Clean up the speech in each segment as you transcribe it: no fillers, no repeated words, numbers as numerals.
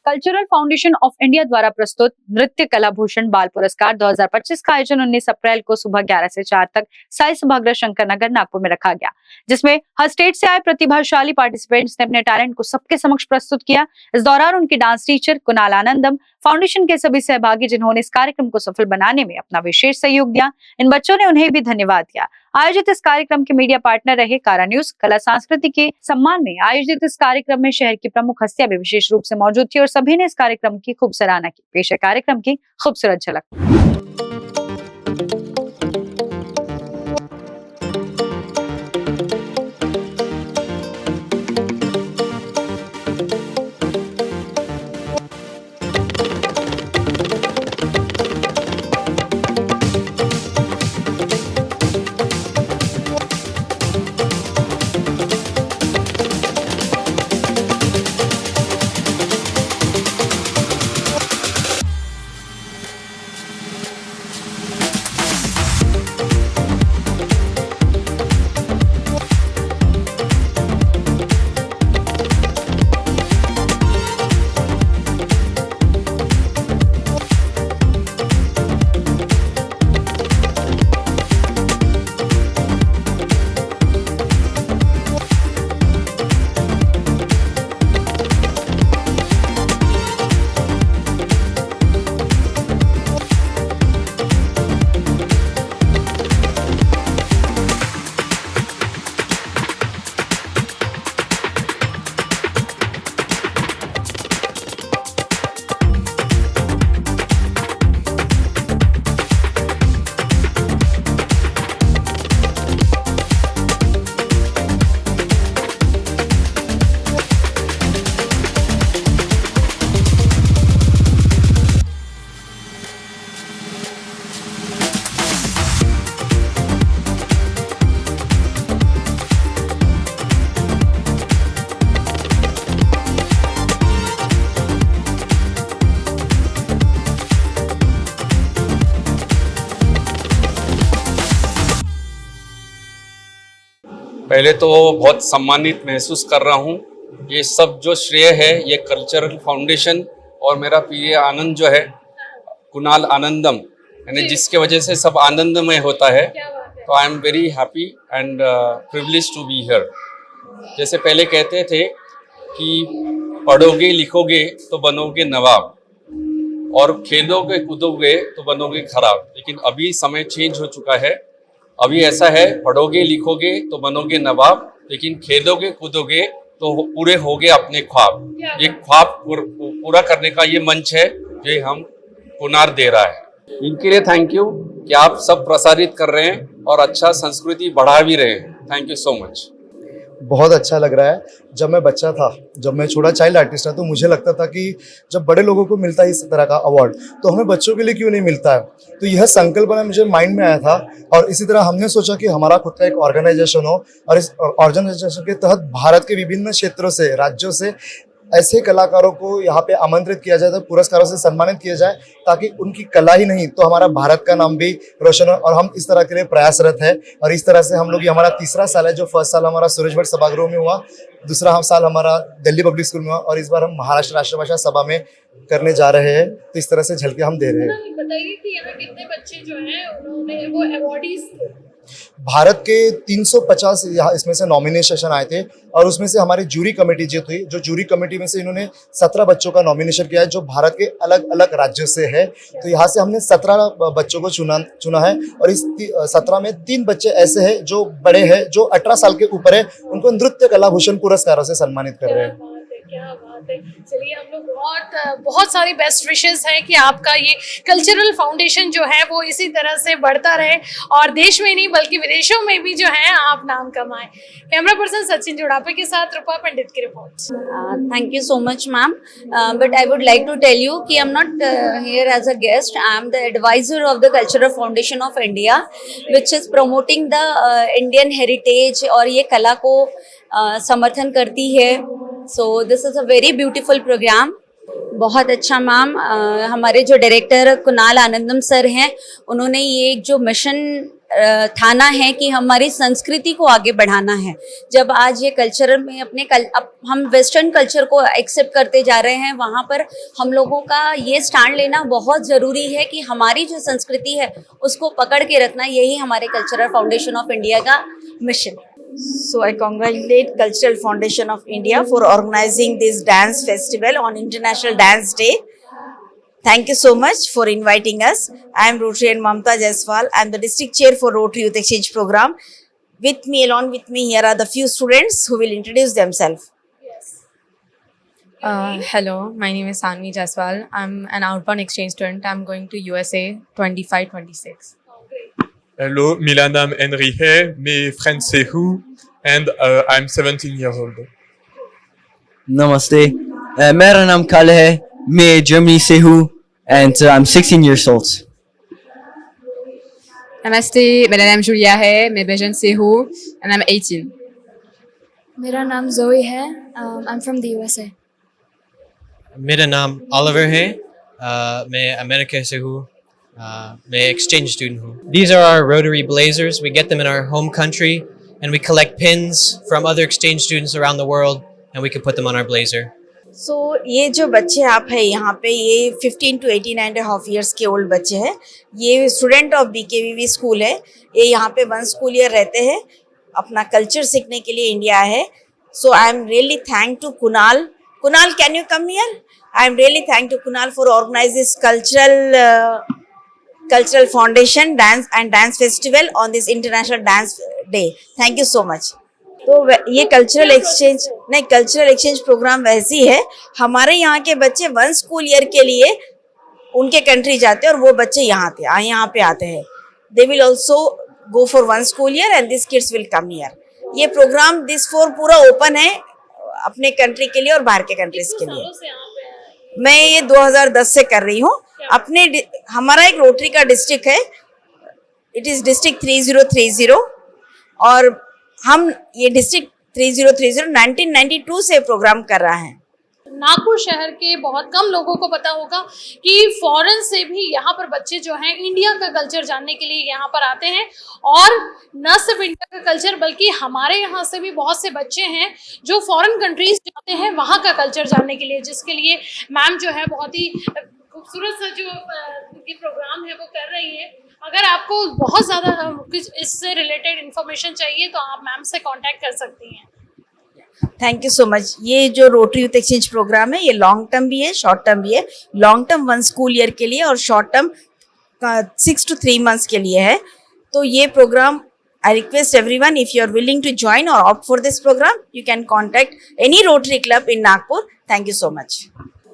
Cultural foundation of India द्वारा प्रस्तुत नृत्य कला भूषण बाल पुरस्कार 2025 का आयोजन 19 अप्रैल को सुबह 11 से 4 तक साई सभागार शंकर नगर नागपुर में रखा गया, जिसमें हर स्टेट से आए प्रतिभाशाली पार्टिसिपेंट्स ने अपने टैलेंट को सबके समक्ष प्रस्तुत किया। इस दौरान उनके डांस टीचर कुणाल आनंदम, फाउंडेशन के सभी सहभागी जिन्होंने इस कार्यक्रम को सफल बनाने में अपना विशेष सहयोग दिया, इन बच्चों ने उन्हें भी धन्यवाद दिया। आयोजित इस कार्यक्रम के मीडिया पार्टनर रहे कारा न्यूज। कला संस्कृति के सम्मान में आयोजित इस कार्यक्रम में शहर की प्रमुख हस्तियां भी विशेष रूप से मौजूद थी और सभी ने इस कार्यक्रम की खूब सराहना की। पेश है कार्यक्रम की खूबसूरत झलक। पहले तो बहुत सम्मानित महसूस कर रहा हूँ। ये सब जो श्रेय है ये कल्चरल फाउंडेशन और मेरा प्रिय आनंद जो है कुणाल आनंदम, यानी जिसके वजह से सब आनंदमय होता है। तो I am very happy and privilege to be here. जैसे पहले कहते थे कि पढ़ोगे लिखोगे तो बनोगे नवाब और खेलोगे कूदोगे तो बनोगे खराब, लेकिन अभी समय चेंज हो चुका है। अभी ऐसा है, पढ़ोगे लिखोगे तो बनोगे नवाब, लेकिन खेलोगे कूदोगे तो पूरे होगे अपने ख्वाब। ये ख्वाब पूरा करने का ये मंच है जो हम कुणाल दे रहा है। इनके लिए थैंक यू कि आप सब प्रसारित कर रहे हैं और अच्छा संस्कृति बढ़ा भी रहे हैं। Thank you so much. बहुत अच्छा लग रहा है। जब मैं बच्चा था, जब मैं छोटा चाइल्ड आर्टिस्ट था, तो मुझे लगता था कि जब बड़े लोगों को मिलता है इस तरह का अवार्ड तो हमें बच्चों के लिए क्यों नहीं मिलता है। तो यह संकल्पना मुझे माइंड में आया था और इसी तरह हमने सोचा कि हमारा खुद का एक ऑर्गेनाइजेशन हो और इस ऑर्गेनाइजेशन के तहत भारत के विभिन्न क्षेत्रों से, राज्यों से ऐसे कलाकारों को यहाँ पे आमंत्रित किया जाए, तो पुरस्कारों से सम्मानित किया जाए, ताकि उनकी कला ही नहीं तो हमारा भारत का नाम भी रोशन हो। और हम इस तरह के लिए प्रयासरत है और इस तरह से हम लोग, ये हमारा तीसरा साल है। जो फर्स्ट साल हमारा सूरज भट्ट सभागृह में हुआ, दूसरा साल हमारा दिल्ली पब्लिक स्कूल में हुआ और इस बार हम महाराष्ट्र राष्ट्रभाषा सभा में करने जा रहे हैं। तो इस तरह से झलकियां हम दे रहे हैं। बताइए कि यहाँ कितने बच्चे जो हैं उन्होंने वो अवार्डीज भारत के 350 यहाँ इसमें से नॉमिनेशन आए थे और उसमें से हमारी जूरी कमेटी जो थी, जो जूरी कमेटी में से इन्होंने 17 बच्चों का नॉमिनेशन किया है जो भारत के अलग अलग राज्यों से है। तो यहाँ से हमने 17 बच्चों को चुना है और इस 17 में 3 बच्चे ऐसे हैं जो बड़े हैं, जो 18 साल के ऊपर है, उनको नृत्य कला भूषण पुरस्कारों से सम्मानित कर रहे हैं। क्या बात है। चलिए, हम लोग बहुत सारी बेस्ट विशेस हैं कि आपका ये कल्चरल फाउंडेशन जो है वो इसी तरह से बढ़ता रहे और देश में नहीं बल्कि विदेशों में भी जो है आप नाम कमाएं। कैमरा पर्सन सचिन जुड़ापे के साथ रूपा पंडित की report. Thank you so much, ma'am. But I would like to tell you कि I'm not here as a guest. I am the advisor of the Cultural Foundation of India, which is promoting the Indian heritage और ये कला को समर्थन करती है। So this is a very beautiful program. बहुत अच्छा मैम। हमारे जो डायरेक्टर कुणाल आनंदम सर हैं, उन्होंने ये एक जो मिशन ठाना है कि हमारी संस्कृति को आगे बढ़ाना है। जब आज ये कल्चर में अब हम वेस्टर्न कल्चर को एक्सेप्ट करते जा रहे हैं, वहाँ पर हम लोगों का ये स्टैंड लेना बहुत ज़रूरी है कि हमारी जो संस्कृति है उसको पकड़ के रखना, यही हमारे कल्चरल फाउंडेशन ऑफ इंडिया का mission. So I congratulate Cultural Foundation of India for organizing this dance festival on International Dance Day. Thank you so much for inviting us. I am Rotarian Mamta Jaiswal. I am the district chair for Rotary Youth Exchange Program. Along with me, here are the few students who will introduce themselves. Hello, my name is Sanvi Jaiswal. I'm an outbound exchange student. I'm going to USA 25-26. Hello, मेरा नाम Henry है, my friend Sehu, and I'm 17 years old. नमस्ते, मेरा नाम काले है, मैं Germany से हूँ, and I'm 16 years old. नमस्ते, मेरा नाम जूलिया है, मैं बेल्जियम से हूँ, and I'm 18. मेरा नाम जोई है, I'm from the USA. मेरा नाम ओलिवर है, मैं अमेरिका से हूँ, मैं exchange student हूँ. These are our Rotary Blazers. We get them in our home country and we collect pins from other exchange students around the world and we can put them on our blazer. So ये जो बच्चे आप हैं यहाँ पे, ये 15 to 18.5 years के old बच्चे हैं. ये स्टूडेंट ऑफ BKVV स्कूल है. ये यहाँ पे 1 स्कूल ईयर रहते हैं, अपना कल्चर सीखने के लिए इंडिया है. So I am really thank to Kunal. Kunal, can you come here? I am really thank to Kunal for organize this cultural foundation dance festival on this International Dance Day. Thank you so much. तो ये cultural exchange programme वैसी है, हमारे यहाँ के बच्चे 1 school year के लिए उनके कंट्री जाते हैं और वो बच्चे यहाँ पे आते हैं. They will also go for 1 school year and this kids will come here. ये प्रोग्राम दिस 4 पूरा ओपन है अपने कंट्री के लिए और बाहर के कंट्रीज के लिए. मैं ये 2010 से कर रही हूँ. हमारा एक रोटरी का डिस्ट्रिक्ट है, इट इज डिस्ट्रिक्ट 3030, और हम ये डिस्ट्रिक्ट 3030 1992 से प्रोग्राम कर रहा है. नागपुर शहर के बहुत कम लोगों को पता होगा कि फॉरेन से भी यहाँ पर बच्चे जो हैं इंडिया का कल्चर जानने के लिए यहाँ पर आते हैं, और न सिर्फ इंडिया का कल्चर बल्कि हमारे यहाँ से भी बहुत से बच्चे हैं जो फॉरेन कंट्रीज जाते हैं वहाँ का कल्चर जानने के लिए, जिसके लिए मैम जो है बहुत ही खूबसूरत सा जो ये प्रोग्राम है वो कर रही है. अगर आपको बहुत ज़्यादा कुछ इससे रिलेटेड इन्फॉर्मेशन चाहिए तो आप मैम से कांटेक्ट कर सकती हैं. Thank you so much. ये जो रोटरी यूथ एक्सचेंज प्रोग्राम है, ये लॉन्ग टर्म भी है, शॉर्ट टर्म भी है. लॉन्ग टर्म 1 स्कूल ईयर के लिए और शॉर्ट टर्म 6 to 3 months के लिए है. तो ये programme, I request everyone, if you are willing to join or opt for this program, you can contact any Rotary Club in Nagpur. Thank you so much.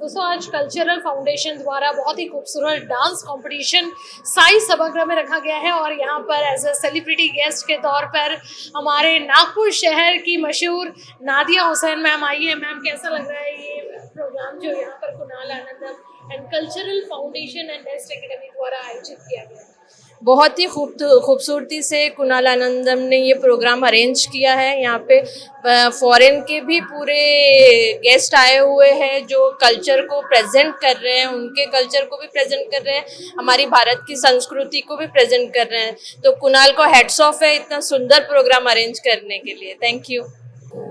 दोस्तों, आज cultural foundation द्वारा बहुत ही खूबसूरत डांस कंपटीशन साई सभागृह में रखा गया है, और यहाँ पर एज अ सेलिब्रिटी गेस्ट के तौर पर हमारे नागपुर शहर की मशहूर नादिया हुसैन मैम आई है. मैम, कैसा लग रहा है ये प्रोग्राम जो यहाँ पर Kunal Anandam and cultural foundation and best academy द्वारा आयोजित किया गया? बहुत ही खूबसूरती से कुणाल आनंदम ने ये प्रोग्राम अरेंज किया है. यहाँ पे फॉरेन के भी पूरे गेस्ट आए हुए हैं जो कल्चर को प्रेजेंट कर रहे हैं, उनके कल्चर को भी प्रेजेंट कर रहे हैं, हमारी भारत की संस्कृति को भी प्रेजेंट कर रहे हैं. तो कुणाल को हैट्स ऑफ है इतना सुंदर प्रोग्राम अरेंज करने के लिए. Thank you.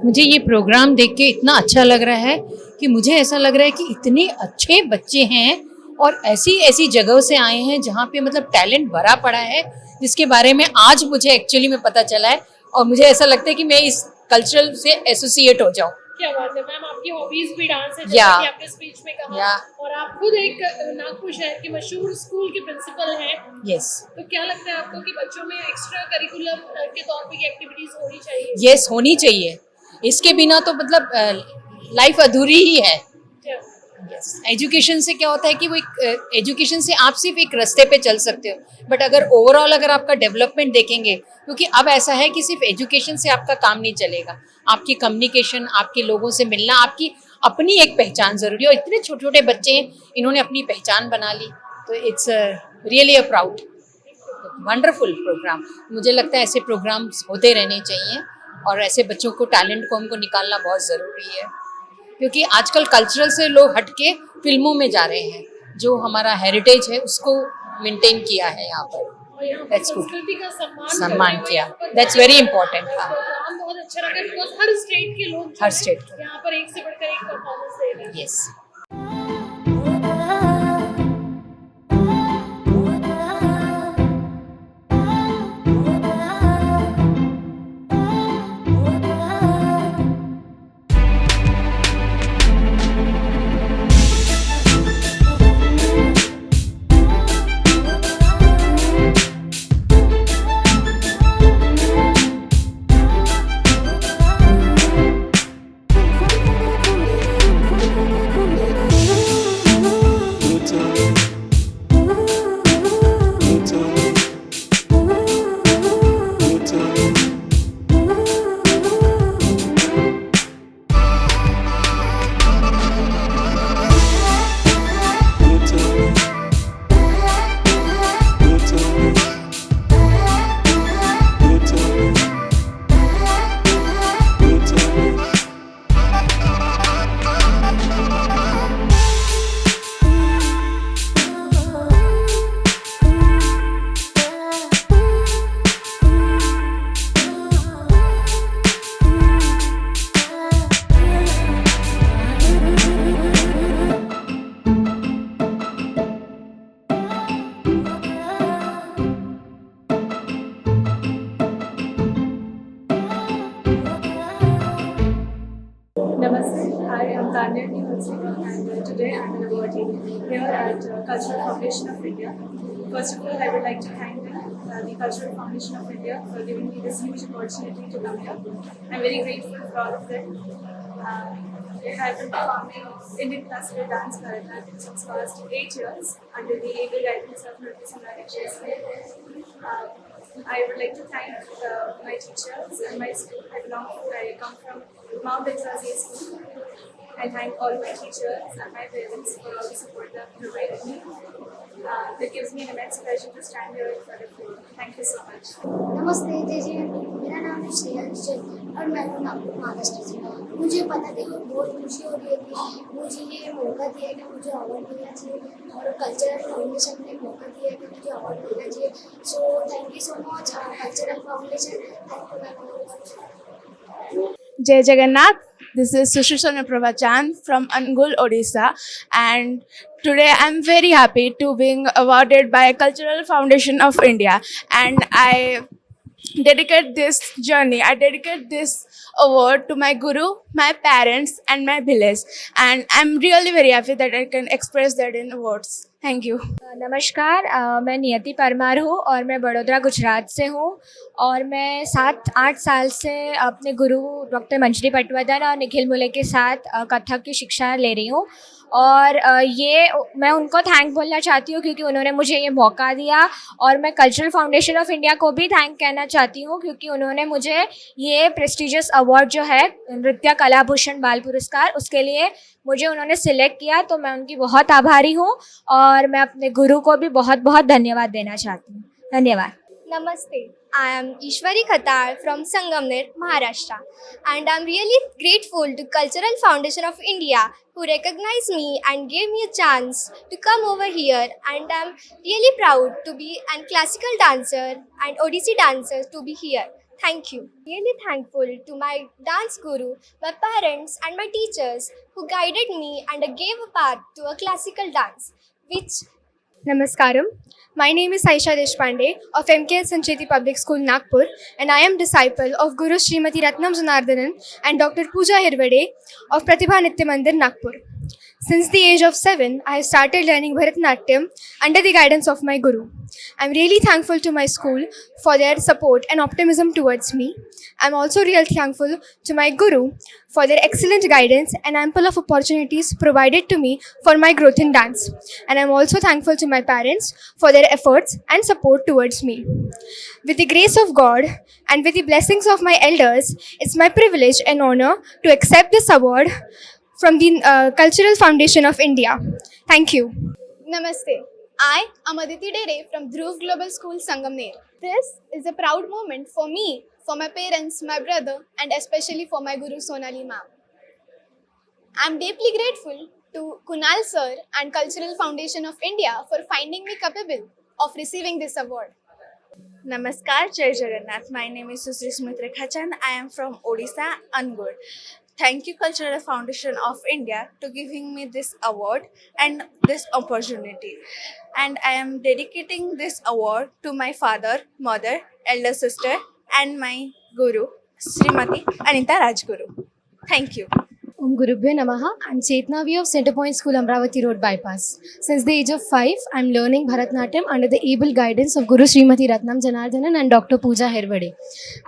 मुझे ये प्रोग्राम देख के इतना अच्छा लग रहा है कि मुझे ऐसा लग रहा है कि इतने अच्छे बच्चे हैं और ऐसी जगहों से आए हैं जहाँ पे मतलब टैलेंट भरा पड़ा है, जिसके बारे में आज मुझे एक्चुअली में पता चला है, और मुझे ऐसा लगता है कि मैं इस कल्चरल से एसोसिएट हो जाऊँ. क्या बात है मैम, आपकी हॉबीज भी डांस है जैसे कि आपने स्पीच में कहा, और आप खुद एक नागपुर शहर के मशहूर स्कूल के प्रिंसिपल हैं. यस. तो क्या लगता है आपको कि बच्चों में एक्स्ट्रा करिकुलम के तौर पे एक्टिविटीज होनी चाहिए? यस, होनी चाहिए. इसके बिना तो मतलब लाइफ अधूरी ही है. एजुकेशन से क्या होता है कि वो एक एजुकेशन से आप सिर्फ एक रास्ते पे चल सकते हो, बट अगर ओवरऑल अगर आपका डेवलपमेंट देखेंगे, क्योंकि अब ऐसा है कि सिर्फ एजुकेशन से आपका काम नहीं चलेगा, आपकी कम्युनिकेशन, आपके लोगों से मिलना, आपकी अपनी एक पहचान जरूरी है. और इतने छोटे छोटे बच्चे हैं, इन्होंने अपनी पहचान बना ली, तो it's really a proud wonderful program. मुझे लगता है ऐसे प्रोग्राम्स होते रहने चाहिए, और ऐसे बच्चों को, टैलेंट को हमको निकालना बहुत ज़रूरी है, क्योंकि आजकल कल्चरल से लोग हटके फिल्मों में जा रहे हैं. जो हमारा हेरिटेज है उसको मेंटेन किया है यहाँ पर. और यहाँ पर That's good. संस्कृति का सम्मान करते हुए किया. यहाँ पर That's very important. हाँ. प्रोग्राम बहुत अच्छा लगा बिकॉज हर स्टेट के लोग जो हर हैं, state के. यहाँ पर एक से बढ़कर एक परफॉर्मेंस दे रहे हैं. Yes. Namaste, I am Tanya Nihalsi and today I am an awardee here at Cultural Foundation of India. First of all, I would like to thank the Cultural Foundation of India for giving me this huge opportunity to come here. I am very grateful for all of them. I have been performing Indian classical dance Bharatanatyam since past 8 years under the able guidance of Nritya Samrat. I would like to thank my teachers and my school. I come from Mount Exazi School. I thank all my teachers and my parents for all the support that provided me. It gives me an immense pleasure to stand here in front of you. Thank you so much. नमस्ते जय मेरा नाम है श्रेयांश जैन और मैं हूँ नागपुर महाराष्ट्र से. मुझे पता नहीं बहुत खुशी हो रही है कि मुझे ये मौका दिया कि मुझे अवार्ड मिलना चाहिए और कल्चरल फाउंडेशन ने मौका दिया कि मुझे अवार्ड मिलना चाहिए. So thank you so much cultural foundation. Jai Jagannath, this is Sushil Pravachan from Angul, Odisha, and today I'm very happy to being awarded by Cultural Foundation of India, and I dedicate this journey, I dedicate this award to my guru, my parents and my village, and I'm really very happy that I can express that in words. Thank you. नमस्कार, मैं नियति परमार हूँ और मैं बड़ौदा गुजरात से हूँ और मैं 7-8 साल से अपने गुरु डॉक्टर मंजरी पटवर्धन और निखिल मुले के साथ कथक की शिक्षा ले रही हूँ और ये मैं उनको थैंक बोलना चाहती हूँ क्योंकि उन्होंने मुझे ये मौका दिया और मैं कल्चरल फाउंडेशन ऑफ इंडिया को भी थैंक कहना चाहती हूँ क्योंकि उन्होंने मुझे ये प्रेस्टिजियस अवार्ड जो है नृत्य कला भूषण बाल पुरस्कार उसके लिए मुझे उन्होंने सिलेक्ट किया तो मैं उनकी बहुत आभारी हूँ और मैं अपने गुरु को भी बहुत बहुत धन्यवाद देना चाहती हूँ. धन्यवाद. Namaste. I am Ishwari Khatar from Sangamner, Maharashtra, and I'm really grateful to Cultural Foundation of India who recognized me and gave me a chance to come over here, and I'm really proud to be a classical dancer and Odissi dancer to be here. Thank you. Really thankful to my dance guru, my parents and my teachers who guided me and gave a path to a classical dance, which Namaskaram. My name is Aisha Deshpande of MKL Sancheti Public School, Nagpur, and I am disciple of Guru Srimati Ratnam Janardhanan and Dr. Pooja Hirwade of Pratibha Nitya Mandir, Nagpur. Since the age of 7, I have started learning Bharatanatyam under the guidance of my guru. I am really thankful to my school for their support and optimism towards me. I am also really thankful to my guru for their excellent guidance and ample of opportunities provided to me for my growth in dance. And I am also thankful to my parents for their efforts and support towards me. With the grace of God and with the blessings of my elders, it's my privilege and honor to accept this award from the Cultural Foundation of India. Thank you. Namaste. I am Aditi Dere from Dhruv Global School, Sangamner. This is a proud moment for me, for my parents, my brother, and especially for my Guru Sonali ma'am. I am deeply grateful to Kunal sir and Cultural Foundation of India for finding me capable of receiving this award. Namaskar, Jai Jagannath. My name is Susri Smith Rekhachand. I am from Odisha, Angul. Thank you, Cultural Foundation of India, to giving me this award and this opportunity. And I am dedicating this award to my father, mother, elder sister, and my guru, Srimati Anita Rajguru. Thank you. Om Gurubhyo Namaha. I'm Chetnavi of Center Point School, Amravati Road Bypass. Since the age of 5, I'm learning Bharatnatyam under the able guidance of Guru Srimati Ratnam Janardhanan and Dr. Pooja Hirvade.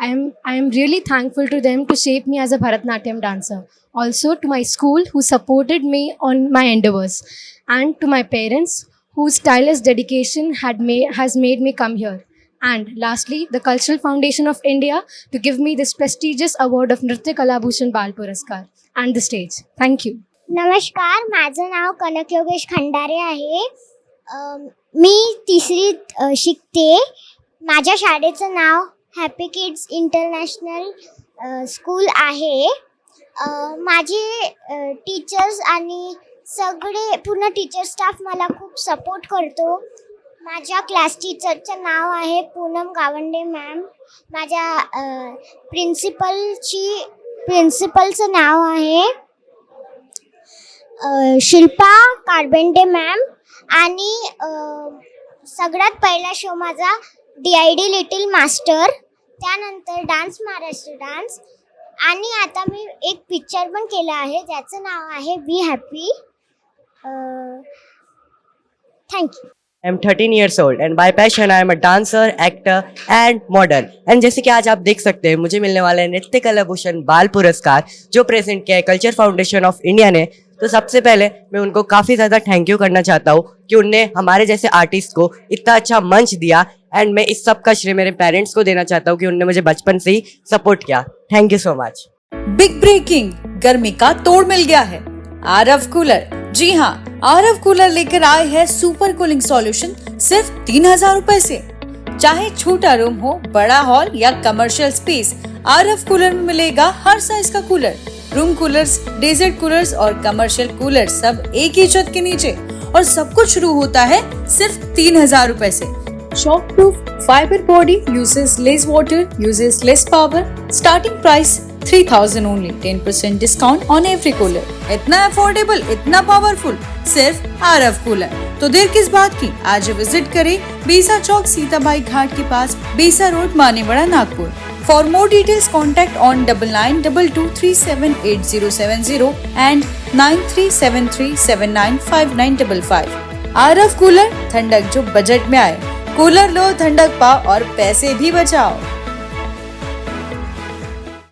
I am really thankful to them to shape me as a Bharatnatyam dancer. Also to my school who supported me on my endeavors, and to my parents whose tireless dedication has made me come here. And lastly, the Cultural Foundation of India to give me this prestigious award of Nritya Kalabhushan Bal Puraskar and the stage. Thank you. नमस्कार, माझं नाव कनक योगेश खंडारे आहे. मी तिसरीत शिकते. माझ्या शाळेचं नाव happy kids international school आहे. माझे teachers आणि सगळे पूर्ण टीचर स्टाफ मला खूप सपोर्ट करतो. माझ्या क्लास टीचरचं नाव आहे पूनम गावंडे मॅम. माझ्या प्रिन्सिपलचं नाव आहे शिल्पा कारबेंडे मॅम. आणि सगळ्यात पहिला शो माझा DID लिटिल मास्टर, त्यानंतर डान्स महाराष्ट्र डान्स, आणि आता मी एक पिक्चर पण केला आहे ज्याचं नाव आहे be happy. Thank you. I am 13 years old and by passion I am a dancer, actor and model. And जैसे कि आज आप देख सकते हैं मुझे मिलने वाला है नृत्य कला भूषण बाल पुरस्कार जो प्रेजेंट किया है कल्चर फाउंडेशन ऑफ इंडिया ने. तो सबसे पहले मैं उनको काफ़ी ज़्यादा थैंक यू करना चाहता हूँ कि उनने हमारे जैसे आर्टिस्ट को इतना अच्छा मंच दिया. एंड मैं इस सब का श्रेय मेरे पेरेंट्स को देना चाहता हूँ कि उन्होंने मुझे बचपन से ही सपोर्ट किया. Thank you so much. Big breaking, गर्मी का तोड़ मिल गया है. आरव कूलर, जी हाँ, आरव कूलर लेकर आए हैं सुपर कूलिंग सॉल्यूशन सिर्फ 3000 रुपए से. चाहे छोटा रूम हो, बड़ा हॉल या कमर्शियल स्पेस, आरव कूलर में मिलेगा हर साइज का cooler. Room coolers, desert coolers और कमर्शियल कूलर सब एक ही छत के नीचे, और सब कुछ शुरू होता है सिर्फ 3000 रुपए से. Shock proof fibre body, uses less water, uses less power. Starting price 3000 only. 10% discount on every cooler. इतना अफोर्डेबल, इतना पावरफुल, सिर्फ आरव कूलर. तो देर किस बात की, आज विजिट करें बीसा चौक सीताबाई घाट के पास, Bisa road, Manebada, Nagpur. For more details, contact on 9922378070 and 9373795955. Aarav cooler, ठंडक जो बजट में आए. कूलर लो, ठंडक पाओ और पैसे भी बचाओ.